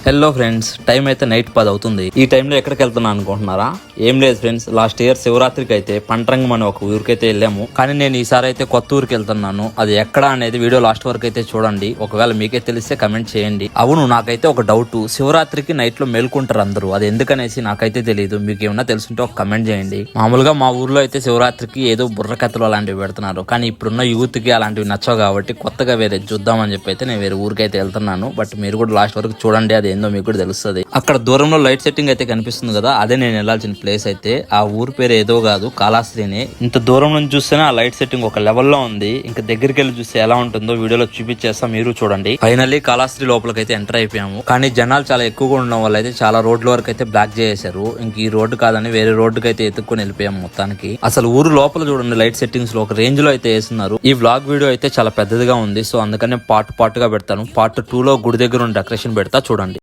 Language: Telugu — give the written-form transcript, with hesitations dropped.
హలో ఫ్రెండ్స్, టైం అయితే నైట్ 10 అవుతుంది. ఈ టైంలో ఎక్కడికి వెళ్తున్నా అనుకుంటున్నారా? ఏం లేదు ఫ్రెండ్స్, లాస్ట్ ఇయర్ శివరాత్రికి అయితే పంటరంగం అనే ఒక ఊరికైతే వెళ్ళాము. కానీ నేను ఈసారి అయితే కొత్త ఊరికి వెళ్తున్నాను. అది ఎక్కడ అనేది వీడియో లాస్ట్ వరకు అయితే చూడండి. ఒకవేళ మీకే తెలిస్తే కమెంట్ చేయండి. అవును, నాకైతే ఒక డౌట్, శివరాత్రికి నైట్ లో మేల్కుంటారు అందరూ, అది ఎందుకనేసి నాకైతే తెలియదు. మీకు ఏమన్నా తెలుసుంటే ఒక కమెంట్ చేయండి. మామూలుగా మా ఊర్లో అయితే శివరాత్రికి ఏదో బుర్రకథలు అలాంటివి పెడుతున్నారు, కానీ ఇప్పుడున్న యూత్ కి అలాంటివి నచ్చవు కాబట్టి కొత్తగా వేరే చూద్దామని చెప్పి అయితే నేను వేరే ఊరికైతే వెళ్తున్నాను. బట్ మీరు కూడా లాస్ట్ వరకు చూడండి, అది ఏందో మీకు కూడా తెలుస్తుంది. అక్కడ దూరంలో లైట్ సెట్టింగ్ అయితే కనిపిస్తుంది కదా, అదే నేను వెళ్ళాల్సిన ప్లేస్ అయితే. ఆ ఊరు పేరు ఏదో కాదు, కాళాస్త్రినే. ఇంత దూరం నుంచి చూస్తేనే ఆ లైట్ సెట్టింగ్ ఒక లెవెల్లో ఉంది. ఇంకా దగ్గరికి వెళ్ళి చూస్తే ఎలా ఉంటుందో వీడియోలో చూపించేస్తా, మీరు చూడండి. ఫైనల్లీ కాళాస్త్రి లోపలికైతే ఎంటర్ అయిపోయాము. కానీ జనాలు చాలా ఎక్కువగా ఉండడం వల్ల అయితే చాలా రోడ్ల వరకు అయితే బ్లాక్ చేసేశారు. ఇంక ఈ రోడ్డు కాదని వేరే రోడ్డుకి అయితే ఎత్తుక్కొని వెళ్ళిపోయాము మొత్తానికి. అసలు ఊరు లోపల చూడండి, లైట్ సెట్టింగ్స్ లో ఒక రేంజ్ లో అయితే వేస్తున్నారు. ఈ వ్లాగ్ వీడియో అయితే చాలా పెద్దదిగా ఉంది, సో అందుకనే పార్ట్ గా పెడతాను. పార్ట్ 2 లో గుడి దగ్గర ఉన్న డెకరేషన్ పెడతా, చూడండి.